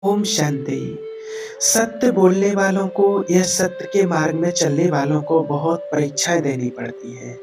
ओम शांति। सत्य बोलने वालों को या सत्य के मार्ग में चलने वालों को बहुत परीक्षाएँ देनी पड़ती हैं।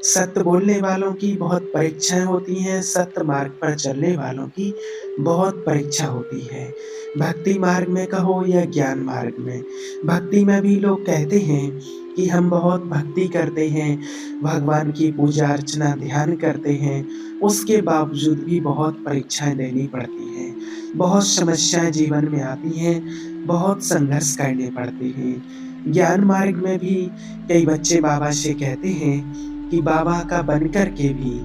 सत्य बोलने वालों की बहुत परीक्षाएँ होती हैं, सत्य मार्ग पर चलने वालों की बहुत परीक्षा होती है। भक्ति मार्ग में कहो या ज्ञान मार्ग में। भक्ति में भी लोग कहते हैं कि हम बहुत भक्ति करते हैं, भगवान की पूजा अर्चना ध्यान करते हैं, उसके बावजूद भी बहुत परीक्षाएँ देनी पड़ती हैं। बहुत समस्याएँ जीवन में आती हैं, बहुत संघर्ष करने पड़ते हैं। ज्ञान मार्ग में भी कई बच्चे बाबा से कहते हैं कि बाबा का बन कर के भी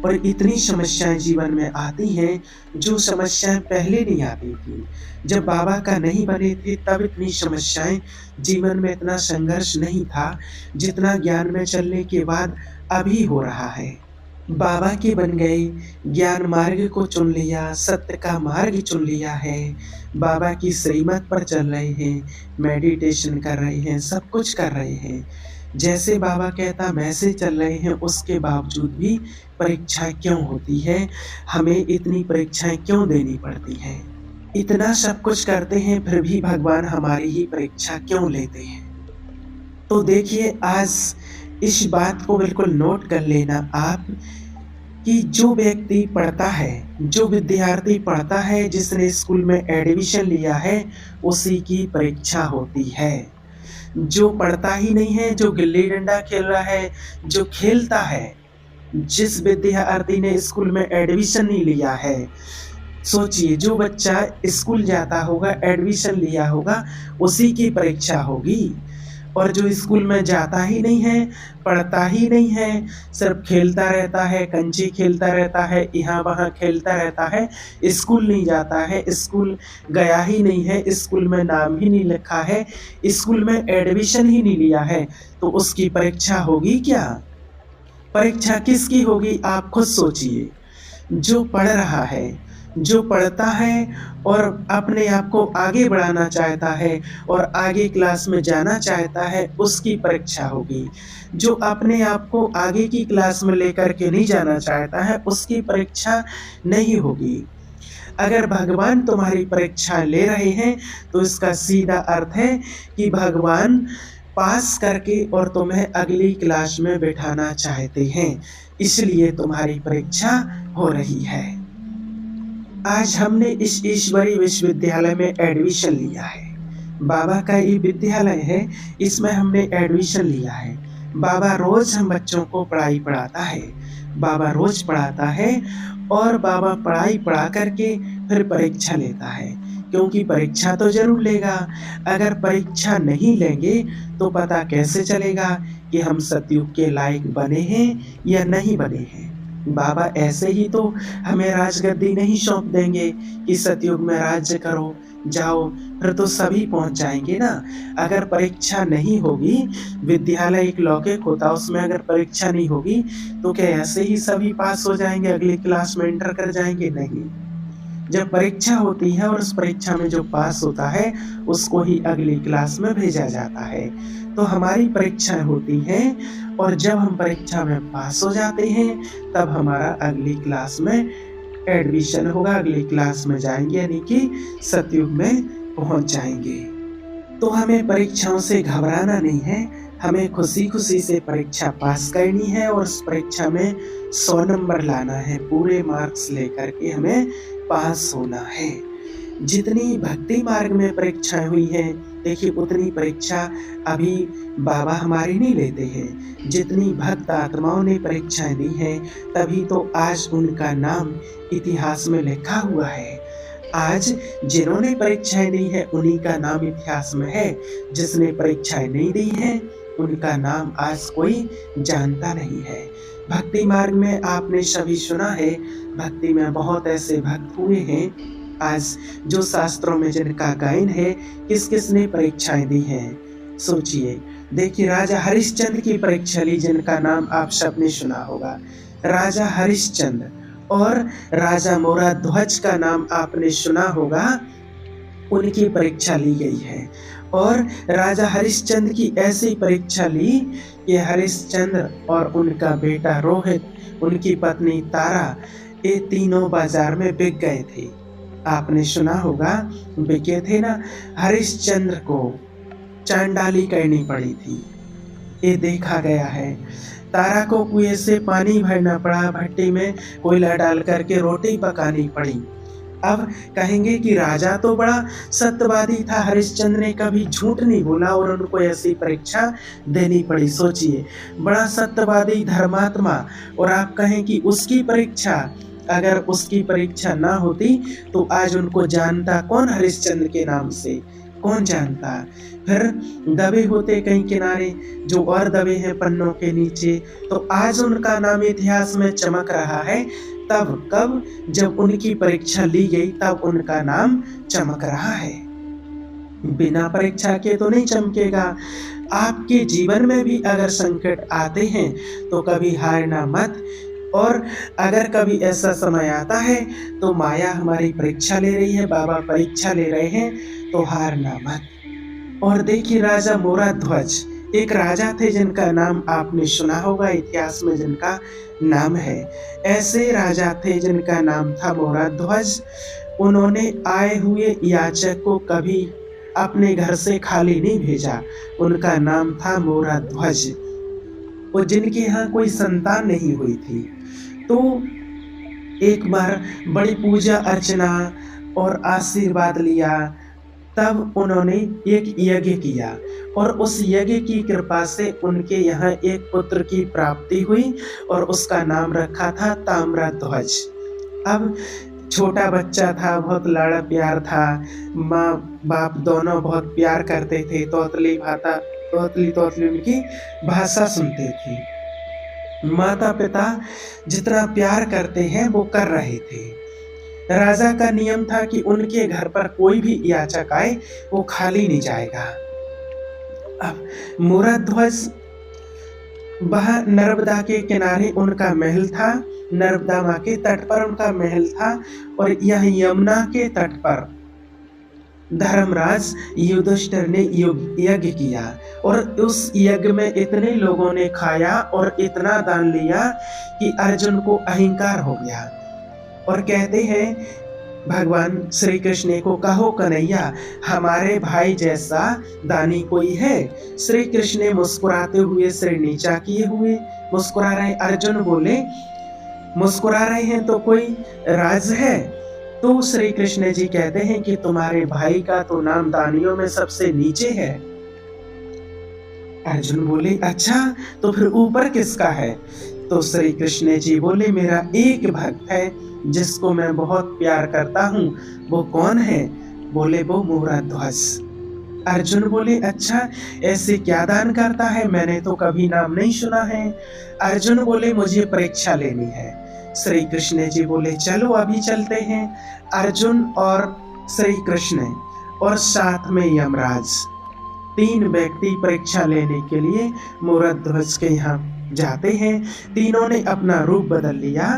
और इतनी समस्याएँ जीवन में आती हैं, जो समस्याएँ पहले नहीं आती थी। जब बाबा का नहीं बने थे तब इतनी समस्याएँ जीवन में इतना संघर्ष नहीं था, जितना ज्ञान में चलने के बाद अभी हो रहा है। बाबा के बन गए, ज्ञान मार्ग को चुन लिया, सत्य का मार्ग चुन लिया है, बाबा की श्रीमत पर चल रहे हैं, मेडिटेशन कर रहे हैं, सब कुछ कर रहे हैं। जैसे बाबा कहता वैसे चल रहे हैं, उसके बावजूद भी परीक्षाएँ क्यों होती है? हमें इतनी परीक्षाएँ क्यों देनी पड़ती हैं? इतना सब कुछ करते हैं फिर भी भगवान हमारी ही परीक्षा क्यों लेते हैं? तो देखिए आज इस बात को बिल्कुल नोट कर लेना आप कि जो व्यक्ति पढ़ता है, जो विद्यार्थी पढ़ता है, जिसने स्कूल में एडमिशन लिया है, उसी की परीक्षा होती है। जो पढ़ता ही नहीं है, जो गिल्ली-डंडा खेल रहा है, जो खेलता है, जिस विद्यार्थी ने स्कूल में एडमिशन नहीं लिया है, सोचिए जो बच्चा स्कूल जाता होगा, एडमिशन लिया होगा, उसी की परीक्षा होगी। और जो स्कूल में जाता ही नहीं है, पढ़ता ही नहीं है, सिर्फ़ खेलता रहता है, कंचे खेलता रहता है, यहाँ-वहाँ खेलता रहता है, स्कूल नहीं जाता है, स्कूल गया ही नहीं है, स्कूल में नाम ही नहीं लिखा है, स्कूल में एडमिशन ही नहीं लिया है, तो उसकी परीक्षा होगी क्या? परीक्षा किसकी होगी आप खुद सोचिए। जो पढ़ रहा है, जो पढ़ता है और अपने आप को आगे बढ़ाना चाहता है और आगे क्लास में जाना चाहता है, उसकी परीक्षा होगी। जो अपने आप को आगे की क्लास में लेकर के नहीं जाना चाहता है, उसकी परीक्षा नहीं होगी। अगर भगवान तुम्हारी परीक्षा ले रहे हैं, तो इसका सीधा अर्थ है कि भगवान पास करके और तुम्हें अगली क्लास में बिठाना चाहते हैं, इसलिए तुम्हारी परीक्षा हो रही है। आज हमने इस ईश्वरीय विश्वविद्यालय में एडमिशन लिया है। बाबा का ये विद्यालय है, इसमें हमने एडमिशन लिया है। बाबा रोज़ हम बच्चों को पढ़ाई पढ़ाता है। बाबा रोज़ पढ़ाता है और बाबा पढ़ाई पढ़ा कर के फिर परीक्षा लेता है, क्योंकि परीक्षा तो ज़रूर लेगा। अगर परीक्षा नहीं लेंगे तो पता कैसे चलेगा कि हम सतयुग के लायक बने हैं या नहीं बने हैं। बाबा ऐसे ही तो हमें राजगद्दी नहीं सौंप देंगे कि सतयुग में राज्य करो, जाओ, फिर तो सभी पहुँच जाएँगे ना। अगर परीक्षा नहीं होगी, विद्यालय एक लौकिक होता, उसमें अगर परीक्षा नहीं होगी, तो क्या ऐसे ही सभी पास हो जाएँगे, अगली क्लास में एंटर कर जाएँगे? नहीं। जब परीक्षा होती है और उस परीक्षा में जो पास होता है, उसको ही अगली क्लास में भेजा जाता है। तो हमारी परीक्षाएँ होती हैं और जब हम परीक्षा में पास हो जाते हैं, तब हमारा अगली क्लास में एडमिशन होगा, अगली क्लास में जाएँगे यानी कि सतयुग में पहुँच जाएँगे। तो हमें परीक्षाओं से घबराना नहीं है, हमें खुशी-खुशी से परीक्षा पास करनी है और उस परीक्षा में 100 नंबर लाना है, पूरे मार्क्स लेकर के हमें पास होना है। जितनी भक्ति मार्ग में परीक्षाएँ हुई हैं, देखिए उतनी परीक्षा अभी बाबा हमारी नहीं लेते हैं। जितनी भक्त आत्माओं ने परीक्षाएँ दी हैं, तभी तो आज उनका नाम इतिहास में लिखा हुआ है। आज जिन्होंने परीक्षाएँ दी हैं, उन्हीं का नाम इतिहास में है। जिसने परीक्षाएँ नहीं दी हैं, उनका नाम आज कोई जानता नहीं है। भक्ति मार्ग में आपने सभी सुना है, भक्ति में बहुत ऐसे भक्त हुए हैं, आज जो शास्त्रों में जिनका गायन है, किस-किस ने परीक्षाएँ दी हैं। सोचिए, देखिए राजा हरिश्चंद्र की परीक्षा ली, जिनका नाम आप सबने सुना होगा। राजा हरिश्चंद्र और राजा मोराध्वज का नाम आपने सुना होगा, उनकी परीक्षा ली गई है। और राजा हरिश्चंद्र की ऐसी परीक्षा ली कि हरिश्चंद्र और उनका बेटा रोहित, उनकी पत्नी तारा, ये तीनों बाज़ार में बिक गए थे। आपने सुना होगा, बिके थे ना, हरिश्चंद्र को चांडाली करनी पड़ी थी। ये देखा गया है। तारा को कुएं से पानी भरना पड़ा, भट्टी में कोयला डाल करके रोटी पकानी पड़ी। अब कहेंगे कि राजा तो बड़ा सत्यवादी था, हरिश्चंद्र ने कभी झूठ नहीं बोला और उनको ऐसी परीक्षा देनी पड़ी। सोचिए, बड़ा सत्यवादी धर्मात्मा, और आप कहें कि उसकी परीक्षा, अगर उसकी परीक्षा ना होती तो आज उनको जानता कौन हरिश्चंद्र के नाम से, कौन जानता। फिर दबे होते कहीं किनारे, जो और दबे हैं पन्नों के नीचे, तो आज उनका नाम इतिहास में चमक रहा है। तब कब, जब उनकी परीक्षा ली गई तब उनका नाम चमक रहा है। बिना परीक्षा के तो नहीं चमकेगा। आपके जीवन में भी अगर संकट आते हैं तो कभी हारना मत, और अगर कभी ऐसा समय आता है तो माया हमारी परीक्षा ले रही है, बाबा परीक्षा ले रहे हैं, तो हारना मत। और देखिए, राजा मोराध्वज एक राजा थे जिनका नाम आपने सुना होगा, इतिहास में जिनका नाम है। ऐसे राजा थे जिनका नाम था मोराध्वज। उन्होंने आए हुए याचक को कभी अपने घर से खाली नहीं भेजा। उनका नाम था मोराध्वज। और जिनके यहाँ कोई संतान नहीं हुई थी, तो एक बार बड़ी पूजा अर्चना और आशीर्वाद लिया। तब उन्होंने एक यज्ञ किया और उस यज्ञ की कृपा से उनके यहाँ एक पुत्र की प्राप्ति हुई और उसका नाम रखा था ताम्रध्वज। अब छोटा बच्चा था, बहुत लाड़ा प्यार था, माँ बाप दोनों बहुत प्यार करते थे, तोतली उनकी भाषा सुनते थे। माता पिता जितना प्यार करते हैं वो कर रहे थे। राजा का नियम था कि उनके घर पर कोई भी याचक आए वो खाली नहीं जाएगा। अब मोराध्वज, वह नर्मदा के किनारे उनका महल था, नर्मदा माँ के तट पर उनका महल था, और यह यमुना के तट पर धर्मराज युधिष्ठिर ने यज्ञ किया और उस यज्ञ में इतने लोगों ने खाया और इतना दान लिया कि अर्जुन को अहंकार हो गया। और कहते हैं भगवान श्री कृष्ण को, कहो कन्हैया हमारे भाई जैसा दानी कोई है। श्री कृष्ण ने मुस्कुराते हुए सिर नीचा किए हुए मुस्कुरा रहे। अर्जुन बोले, मुस्कुरा रहे हैं तो कोई राज है? तो श्री कृष्ण जी कहते हैं कि तुम्हारे भाई का तो नाम दानियों में सबसे नीचे है। अर्जुन बोले, अच्छा तो फिर ऊपर किसका है? तो श्री कृष्ण जी बोले, मेरा एक भक्त है जिसको मैं बहुत प्यार करता हूँ। वो कौन है? बोले, वो मोराध्वज। अर्जुन बोले, अच्छा ऐसे क्या दान करता है, मैंने तो कभी नाम नहीं सुना है। अर्जुन बोले, मुझे परीक्षा लेनी है। श्री कृष्ण जी बोले, चलो अभी चलते हैं। अर्जुन और श्री कृष्ण और साथ में यमराज, 3 व्यक्ति परीक्षा लेने के लिए मोराध्वज के यहाँ जाते हैं। तीनों ने अपना रूप बदल लिया।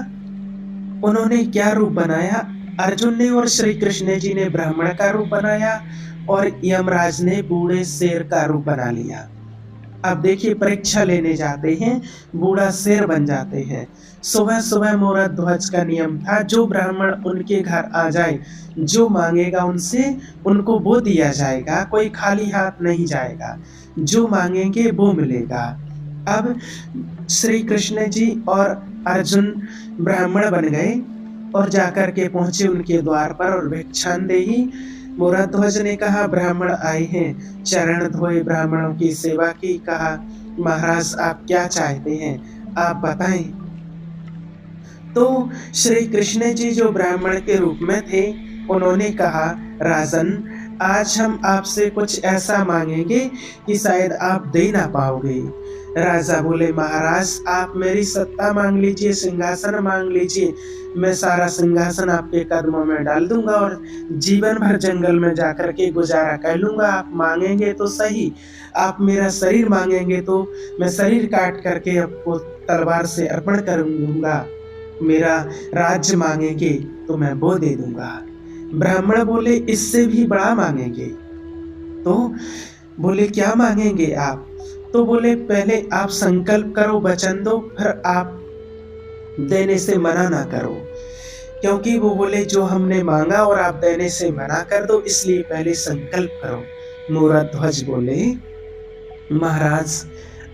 उन्होंने क्या रूप बनाया? अर्जुन ने और श्री कृष्ण जी ने ब्राह्मण का रूप बनाया और यमराज ने बूढ़े शेर का रूप बना लिया। अब देखिए, परीक्षा लेने जाते हैं, बूढ़ा शेर बन जाते हैं। सुबह सुबह मोराध्वज का नियम था, जो ब्राह्मण उनके घर आ जाए, जो मांगेगा उनसे उनको वो दिया जाएगा, कोई खाली हाथ नहीं जाएगा, जो मांगेंगे वो मिलेगा। अब श्री कृष्ण जी और अर्जुन ब्राह्मण बन गए और जाकर के पहुंचे उनके द्वार पर और भिक्षांदेही। मोराध्वज ने कहा, ब्राह्मण आए हैं, चरण धोए, ब्राह्मणों की सेवा की। कहा, महाराज आप क्या चाहते हैं, आप बताएं। तो श्री कृष्ण जी जो ब्राह्मण के रूप में थे, उन्होंने कहा, राजन आज हम आपसे कुछ ऐसा मांगेंगे कि शायद आप दे ना पाओगे। राजा बोले, महाराज आप मेरी सत्ता मांग लीजिए, सिंहासन मांग लीजिए, मैं सारा सिंहासन आपके कदमों में डाल दूंगा और जीवन भर जंगल में जाकर के गुजारा कर लूंगा। आप मांगेंगे तो सही, आप मेरा शरीर मांगेंगे तो मैं शरीर काट करके आपको तलवार से अर्पण कर दूंगा, मेरा राज्य मांगेंगे तो मैं वो दे दूंगा। ब्राह्मण बोले, इससे भी बड़ा मांगेंगे? तो बोले, क्या मांगेंगे आप? तो बोले, पहले आप संकल्प करो, वचन दो, फिर आप देने से मना ना करो। क्योंकि वो बोले जो हमने मांगा और आप देने से मना कर दो, इसलिए पहले संकल्प करो। मोरध्वज बोले, महाराज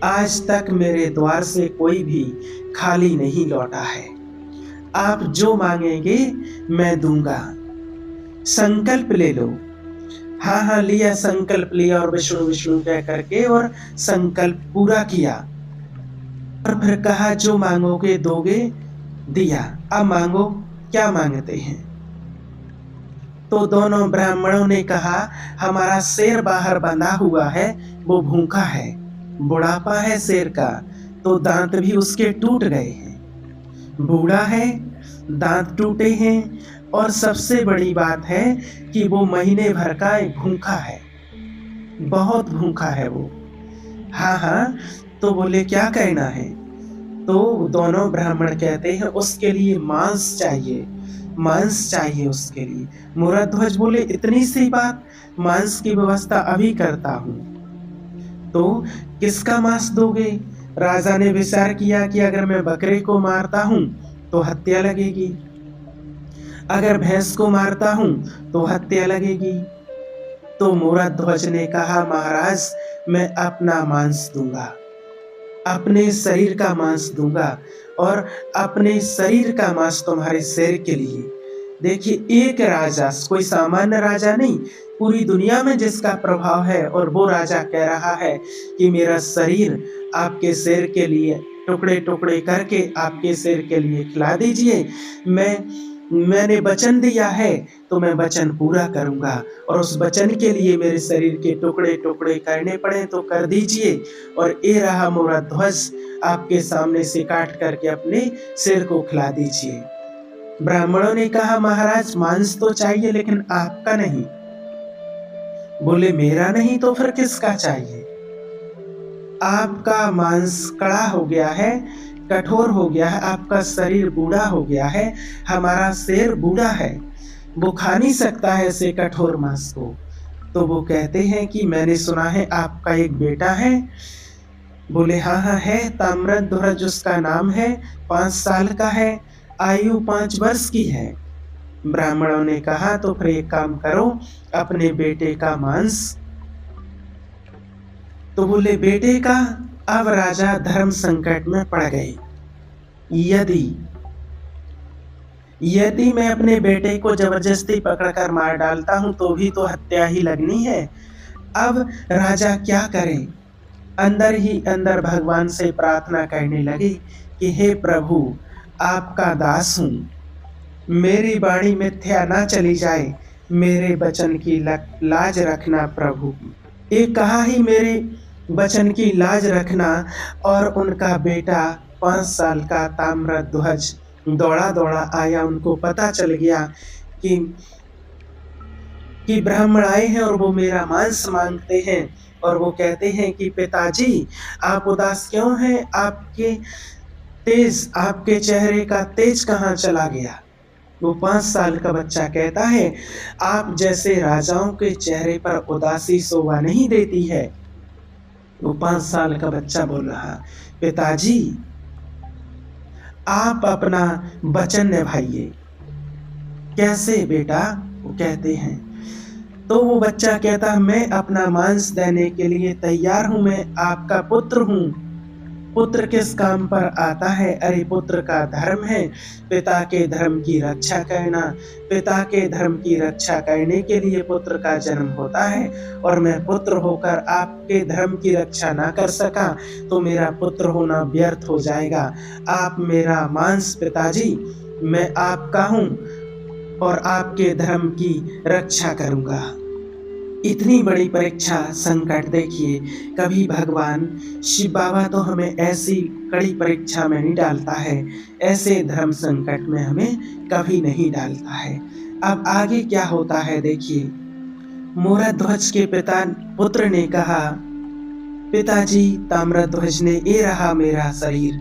आज तक मेरे द्वार से कोई भी खाली नहीं लौटा है। आप जो मांगेंगे मैं दूंगा, संकल्प ले लो। हाँ हाँ लिया, संकल्प लिया और विष्णु विष्णु कह करके और संकल्प पूरा किया। और फिर कहा जो मांगोगे दोगे, दिया। अब मांगो, क्या मांगते हैं? तो दोनों ब्राह्मणों ने कहा हमारा शेर बाहर बंधा हुआ है, वो भूखा है, बुढ़ापा है शेर का, तो दांत भी उसके टूट गए हैं, बूढ़ा है, दांत टूटे हैं, और सबसे बड़ी बात है कि वो महीने भर का भूखा है, बहुत भूखा है वो। हाँ हाँ, तो बोले क्या कहना है? तो दोनों ब्राह्मण कहते हैं उसके लिए मांस चाहिए, मांस चाहिए उसके लिए। मोरध्वज बोले इतनी सी बात, मांस की व्यवस्था अभी करता हूँ। तो किसका मांस दोगे? राजा ने विचार किया कि अगर मैं बकरे को मारता हूँ तो हत्या लगेगी, अगर भैंस को मारता हूँ तो हत्या लगेगी। तो मोरध्वज ने कहा महाराज मैं अपना मांस दूंगा, अपने शरीर का मांस दूंगा, और अपने शरीर का मांस तुम्हारे शेर के लिए। देखिए एक राजा, कोई सामान्य राजा नहीं, पूरी दुनिया में जिसका प्रभाव है, और वो राजा कह रहा है कि मेरा शरीर आपके शेर के लिए टुकड़े टुकड़े करके आपके शेर के लिए खिला दीजिए। मैंने वचन दिया है तो मैं वचन पूरा करूंगा, और उस वचन के लिए मेरे शरीर के टुकड़े टुकड़े करने पड़े तो कर दीजिए। और ये रहा मोरध्वज, आपके सामने से काट करके अपने शेर को खिला दीजिए। ब्राह्मणों ने कहा महाराज मांस तो चाहिए लेकिन आपका नहीं। बोले मेरा नहीं तो फिर किसका चाहिए? आपका मांस कड़ा हो गया है, कठोर हो गया है, आपका शरीर बूढ़ा हो गया है, हमारा शेर बूढ़ा है, वो खा नहीं सकता है ऐसे कठोर मांस को। तो वो कहते हैं कि मैंने सुना है आपका एक बेटा है। बोले हाँ हाँ है, ताम्रध्वज उसका नाम है, 5 साल का है, आयु 5 वर्ष की है। ब्राह्मणों ने कहा तो फिर एक काम करो, अपने बेटे का मांस। तो बोले बेटे का? अब राजा धर्म संकट में पड़ गए। यदि मैं अपने बेटे को जबरदस्ती पकड़कर मार डालता हूं तो भी तो हत्या ही लगनी है। अब राजा क्या करे? अंदर ही अंदर भगवान से प्रार्थना करने लगे कि हे प्रभु आपका दास हूं, मेरी वाणी मिथ्या ना चली जाए, मेरे वचन की लाज रखना प्रभु। एक कहा ही मेरे वचन की लाज रखना। और उनका बेटा 5 साल का ताम्रध्वज दौड़ा दौड़ा आया, उनको पता चल गया कि ब्राह्मण आए हैं और वो मेरा मांस मांगते हैं। और वो कहते हैं कि पिताजी आप उदास क्यों हैं? आपके चेहरे का तेज कहाँ चला गया? वो 5 साल का बच्चा कहता है आप जैसे राजाओं के चेहरे पर उदासी शोभा नहीं देती है। वो 5 साल का बच्चा बोल रहा पिताजी आप अपना वचन निभाइए। कैसे बेटा? वो कहते हैं। तो वो बच्चा कहता मैं अपना मांस देने के लिए तैयार हूं, मैं आपका पुत्र हूं। पुत्र किस काम पर आता है? अरे पुत्र का धर्म है पिता के धर्म की रक्षा करना, पिता के धर्म की रक्षा करने के लिए पुत्र का जन्म होता है। और मैं पुत्र होकर आपके धर्म की रक्षा ना कर सका तो मेरा पुत्र होना व्यर्थ हो जाएगा। आप मेरा मांस पिताजी, मैं आपका हूँ और आपके धर्म की रक्षा करूँगा। इतनी बड़ी परीक्षा संकट देखिए, कभी भगवान शिव बाबा तो हमें ऐसी कड़ी परीक्षा में नहीं डालता है, ऐसे धर्म संकट में हमें कभी नहीं डालता है। अब आगे क्या होता है देखिए। मोरध्वज के पुत्र ने कहा पिताजी ताम्रध्वज ने ये रहा मेरा शरीर,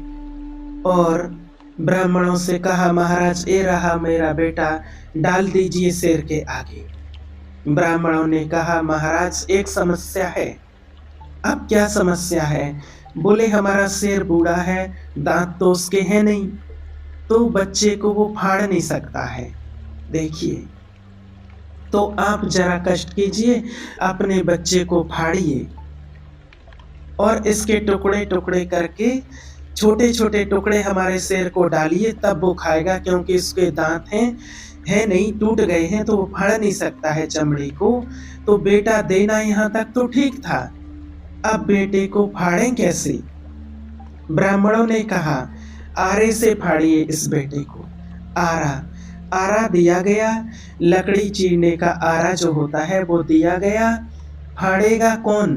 और ब्राह्मणों से कहा महाराज ये रहा मेरा बेटा, डाल दीजिए शेर के आगे। ब्राह्मणों ने कहा महाराज एक समस्या है। अब क्या समस्या है? बोले हमारा शेर बूढ़ा है, दांत तो उसके हैं नहीं, तो बच्चे को वो फाड़ नहीं सकता है। देखिए, तो आप ज़रा कष्ट कीजिए, अपने बच्चे को फाड़िए और इसके टुकड़े-टुकड़े करके छोटे-छोटे टुकड़े हमारे शेर को डालिए, तब वो खाएगा, क्योंकि इसके दाँत हैं नहीं, टूट गए हैं, तो वो फाड़ नहीं सकता है चमड़ी को। तो बेटा देना यहाँ तक तो ठीक था, अब बेटे को फाड़ें कैसे? ब्राह्मणों ने कहा, आरे से फाड़िए इस बेटे को। आरा दिया गया, लकड़ी चीरने का आरा जो होता है वो दिया गया। फाड़ेगा कौन?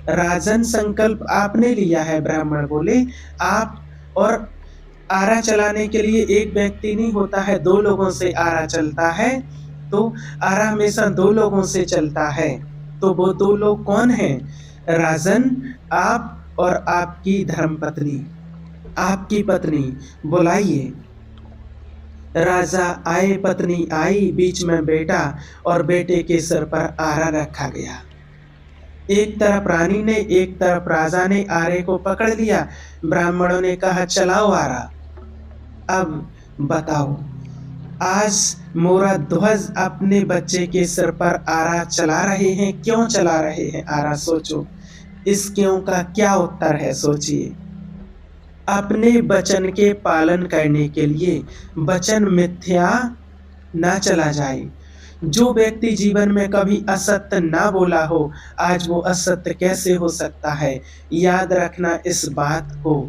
राजन, संकल्प आपने लिया है। ब्राह्मण बोले, आप। और आरा चलाने के लिए एक व्यक्ति नहीं होता है, 2 लोगों से आरा चलता है। तो आरा हमेशा 2 लोगों से चलता है। तो वो 2 लोग कौन हैं? राजन, आप और आपकी धर्मपत्नी, आपकी पत्नी। बुलाइए। राजा आए, पत्नी आई, बीच में बेटा, और बेटे के सिर पर आरा रखा गया। एक तरफ रानी ने, एक तरफ राजा ने आरे को पकड़ लिया। ब्राह्मणों ने कहा, चलाओ आरा। अब बताओ, आज मोरा ध्वज अपने बच्चे के सिर पर आरा चला रहे हैं, क्यों चला रहे हैं आरा? सोचो, इस क्यों का क्या उत्तर है, सोचिए। अपने वचन के पालन करने के लिए, वचन मिथ्या ना चला जाए। जो व्यक्ति जीवन में कभी असत्य ना बोला हो, आज वो असत्य कैसे हो सकता है? याद रखना इस बात को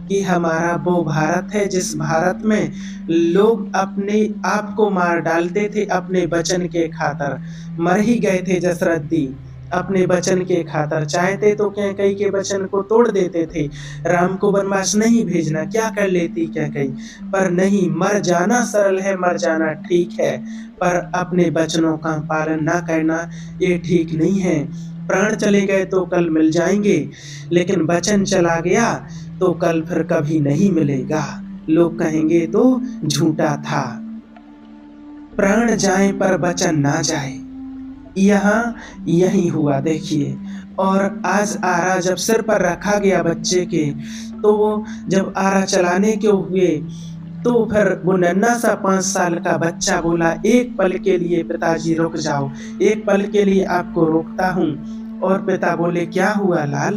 कि हमारा वो भारत है जिस भारत में लोग अपने आप को मार डालते थे अपने वचन के खातर। मर ही गए थे जसरद्दी अपने वचन के खातर। चाहते तो कैकेयी के वचन को तोड़ देते थे, राम को वनवास नहीं भेजना, क्या कर लेती कैकेयी, पर नहीं, मर जाना सरल है, मर जाना ठीक है, पर अपने वचनों का पालन ना करना ये ठीक नहीं है। प्राण चले गए तो कल मिल जाएंगे, लेकिन वचन चला गया तो कल फिर कभी नहीं मिलेगा। लोग कहेंगे तो झूठा था। प्राण जाए पर वचन ना जाए, यहाँ यही हुआ। देखिए, और आज आरा जब सिर पर रखा गया बच्चे के, तो वो जब आरा चलाने के हुए, तो फिर वो नन्हा सा 5 साल का बच्चा बोला, एक पल के लिए पिताजी रुक जाओ, एक पल के लिए आपको रोकता हूँ। और पिता बोले, क्या हुआ लाल?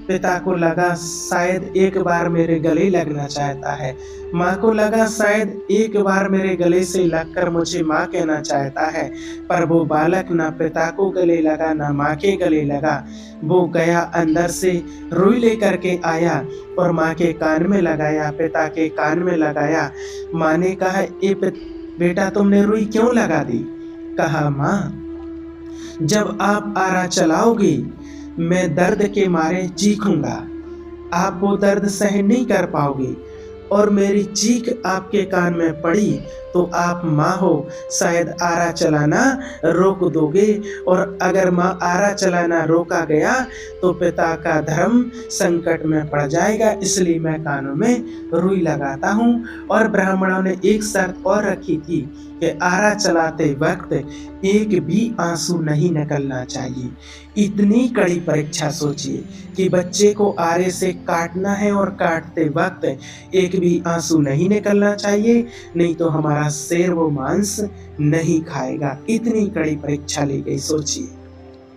पिता को लगा शायद एक बार मेरे गले लगना चाहता है। माँ को लगा शायद एक बार मेरे गले से लगकर मुझे माँ कहना चाहता है, पर वो बालक ना पिता को गले लगा, ना माँ के गले लगा। वो गया अंदर से रुई लेकर के आया और माँ के कान में लगाया, पिता के कान में लगाया। माँ ने कहा, ए बेटा, तुमने रुई क्यों लगा दी? कहा, माँ, जब आप आरा चलाओगे मैं दर्द के मारे चीखूंगा, आप वो दर्द सहन नहीं कर पाओगे, और मेरी चीख आपके कान में पड़ी तो आप माँ हो, शायद आरा चलाना रोक दोगे, और अगर माँ आरा चलाना रोका गया तो पिता का धर्म संकट में पड़ जाएगा, इसलिए मैं कानों में रुई लगाता हूँ। और ब्राह्मणों ने एक शर्त और रखी थी कि आरा चलाते वक्त एक भी आंसू नहीं निकलना चाहिए। इतनी कड़ी परीक्षा, सोचिए कि बच्चे को आरे से काटना है और काटते वक्त एक भी आंसू नहीं निकलना चाहिए, नहीं तो हमारा शेर वो मांस नहीं खाएगा। इतनी कड़ी परीक्षा ली गई, सोचिए।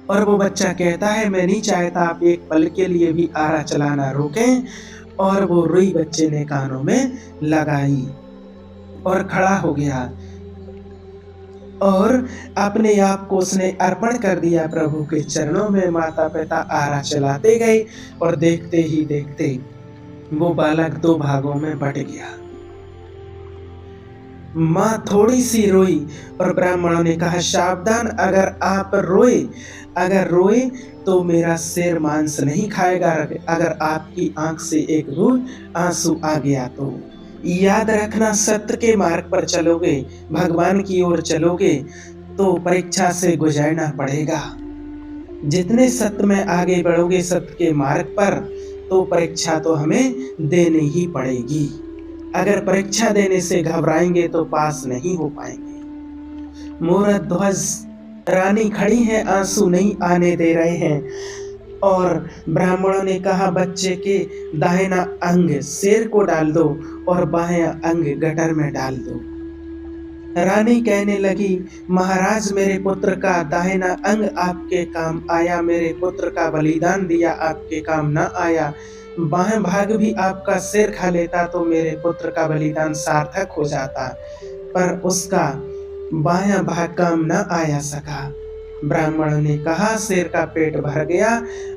और वो बच्चा कहता है, मैं नहीं चाहता आप एक पल के लिए भी आरा चलाना रोकें। और वो रुई बच्चे ने कानों में लगाई और खड़ा हो गया और अपने आप को उसने अर्पण कर दिया प्रभु के चरणों में। माता पिता आरा चलाते गए और देखते ही देखते वो बालक 2 भागों में बट गया। माँ थोड़ी सी रोई और ब्राह्मणों ने कहा, सावधान, अगर आप रोए तो मेरा शेर मांस नहीं खाएगा, अगर आपकी आंख से एक बूंद आंसू आ गया तो। याद रखना, सत्य के मार्ग पर चलोगे, भगवान की ओर चलोगे तो परीक्षा से गुजरना पड़ेगा। जितने सत्य में आगे बढ़ोगे सत्य के मार्ग पर, तो परीक्षा तो हमें देनी ही पड़ेगी। अगर परीक्षा देने से घबराएंगे तो पास नहीं हो पाएंगे। मोरा ध्वज, रानी खड़ी है, आंसू नहीं आने दे रहे हैं। और ब्राह्मणों ने कहा, बच्चे के दाहिना अंग शेर को डाल दो और बायां अंग गटर में डाल दो। रानी कहने लगी, महाराज मेरे पुत्र का दाहिना अंग आपके काम आया, मेरे पुत्र का बलिदान दिया आपके काम न आया। बायां भाग भी आपका सिर खा लेता तो मेरे पुत्र का बलिदान सार्थक हो जाता, पर उसका बायां भाग काम न आया सका। ब्राह्मण ने कहा, शेर का पेट भर गया,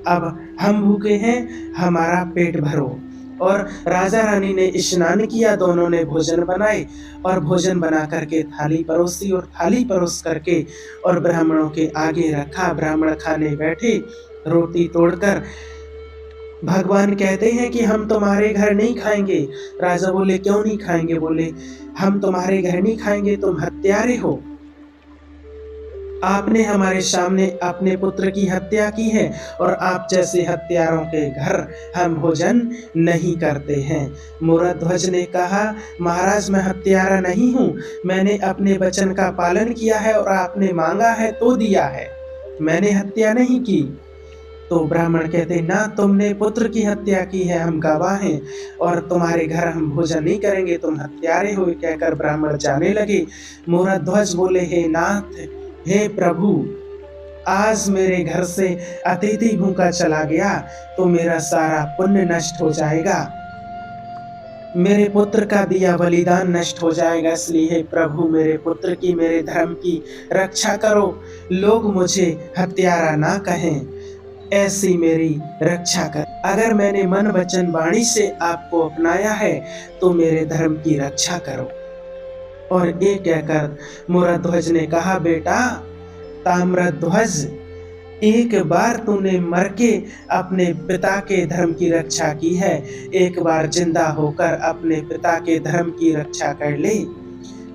अब हम भूखे हैं, हमारा पेट भरो। और राजा रानी ने स्नान किया, दोनों ने भोजन बनाए और भोजन बना करके थाली परोसी और थाली परोस करके और ब्राह्मणों के आगे रखा। ब्राह्मण खाने बैठे, रोटी तोड़कर भगवान कहते हैं कि हम तुम्हारे घर नहीं खाएंगे। राजा बोले, क्यों नहीं खाएंगे? बोले, हम तुम्हारे घर नहीं खाएंगे, तुम हत्यारे हो, आपने हमारे सामने अपने पुत्र की हत्या की है और आप जैसे हत्यारों के घर हम भोजन नहीं करते हैं। मूरध्वज ने कहा, महाराज मैं हत्यारा नहीं हूँ, मैंने अपने वचन का पालन किया है और आपने मांगा है तो दिया है, मैंने हत्या नहीं की। तो ब्राह्मण कहते, ना तुमने पुत्र की हत्या की है, हम गवाह हैं और तुम्हारे घर हम भोजन नहीं करेंगे, तुम हत्यारे हो, कहकर ब्राह्मण जाने लगे। मूरध्वज बोले, हे नाथ, हे प्रभु, आज मेरे घर से अतिथि भूखा चला गया तो मेरा सारा पुण्य नष्ट हो जाएगा, मेरे पुत्र का दिया बलिदान नष्ट हो जाएगा, इसलिए हे प्रभु मेरे पुत्र की, मेरे धर्म की रक्षा करो, लोग मुझे हत्यारा ना कहें, ऐसी मेरी रक्षा कर। अगर मैंने मन वचन वाणी से आपको अपनाया है तो मेरे धर्म की रक्षा करो। और ये कहकर मूरध्वज ने कहा, बेटा ताम्रध्वज, एक बार तूने मर के अपने पिता के धर्म की रक्षा की है, एक बार जिंदा होकर अपने पिता के धर्म की रक्षा कर ले।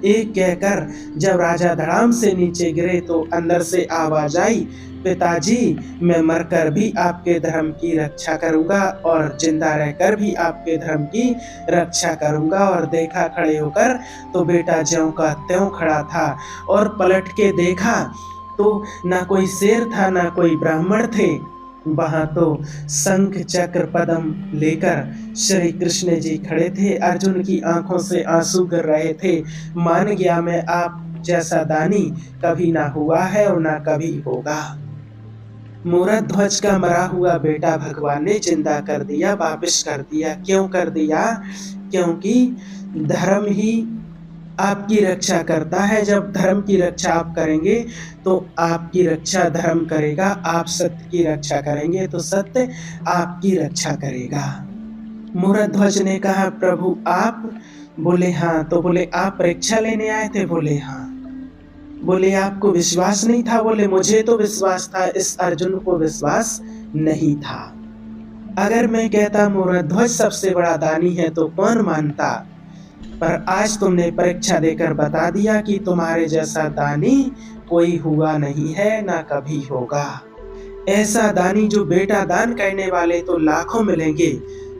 एक कहकर जब राजा धड़ाम से नीचे गिरे तो अंदर से आवाज आई, पिताजी मैं मरकर भी आपके धर्म की रक्षा करूंगा और जिंदा रहकर भी आपके धर्म की रक्षा करूंगा। और देखा खड़े होकर तो बेटा ज्यों का त्यों खड़ा था और पलट के देखा तो ना कोई शेर था ना कोई ब्राह्मण थे, वहां तो शंख चक्र पद्म लेकर श्री कृष्ण जी खड़े थे। अर्जुन की आंखों से आंसू गिर रहे थे, मान गया मैं आप जैसा दानी कभी ना हुआ है और ना कभी होगा। मूरध्वज का मरा हुआ बेटा भगवान ने जिंदा कर दिया, वापिस कर दिया। क्यों कर दिया? क्योंकि धर्म ही आपकी रक्षा करता है। जब धर्म की रक्षा आप करेंगे तो आपकी रक्षा धर्म करेगा, आप सत्य की रक्षा करेंगे तो सत्य आपकी रक्षा करेगा। मूरध्वज ने कहा, प्रभु आप? बोले हाँ। तो बोले, आप परीक्षा लेने आए थे? बोले हाँ। बोले, आपको विश्वास नहीं था? बोले, मुझे तो विश्वास था, इस अर्जुन को विश्वास नहीं था। अगर मैं कहता मूरध्वज सबसे बड़ा दानी है तो कौन मानता, पर आज तुमने परीक्षा देकर बता दिया कि तुम्हारे जैसा दानी कोई हुआ नहीं है, ना कभी होगा। ऐसा दानी जो बेटा दान करने वाले तो लाखों मिलेंगे,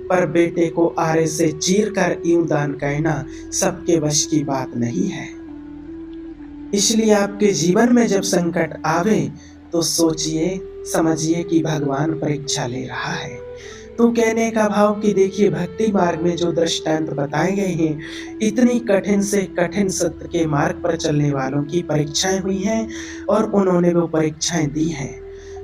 पर बेटे को आरे से चीर कर यूं दान करना सबके वश की बात नहीं है। इसलिए आपके जीवन में जब संकट आवे तो सोचिए समझिए कि भगवान परीक्षा ले रहा है। तो कहने का भाव कि देखिए, भक्ति मार्ग में जो दृष्टांत बताए गए हैं, इतनी कठिन से कठिन सत्य के मार्ग पर चलने वालों की परीक्षाएं हुई हैं और उन्होंने वो परीक्षाएं दी हैं।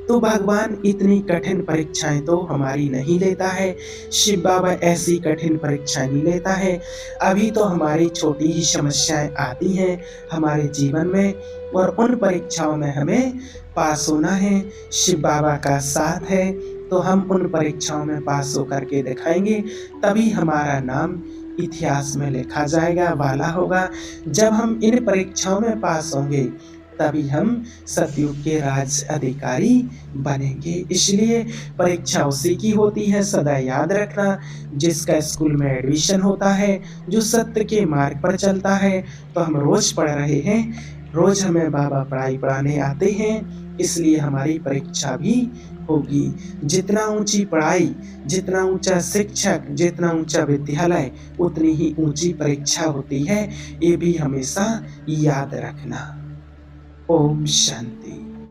तो भगवान इतनी कठिन परीक्षाएं तो हमारी नहीं लेता है, शिव बाबा ऐसी कठिन परीक्षाएं नहीं लेता है। अभी तो हमारी छोटी ही समस्याएं आती हैं हमारे जीवन में और उन परीक्षाओं में हमें पास होना है। शिव बाबा का साथ है तो हम उन परीक्षाओं में पास होकर के दिखाएंगे, तभी हमारा नाम इतिहास में लिखा जाएगा वाला होगा। जब हम इन परीक्षाओं में पास होंगे तभी हम सतयुग के राज अधिकारी बनेंगे। इसलिए परीक्षा उसी की होती है, सदा याद रखना। जिसका स्कूल में एडमिशन होता है, जो सत्य के मार्ग पर चलता है, तो हम रोज पढ़ रहे हैं, रोज हमें बाबा पढ़ाई पढ़ाने आते हैं, इसलिए हमारी परीक्षा भी होगी। जितना ऊंची पढ़ाई, जितना ऊंचा शिक्षक, जितना ऊंचा विद्यालय, उतनी ही ऊंची परीक्षा होती है। ये भी हमेशा याद रखना। ओम शांति।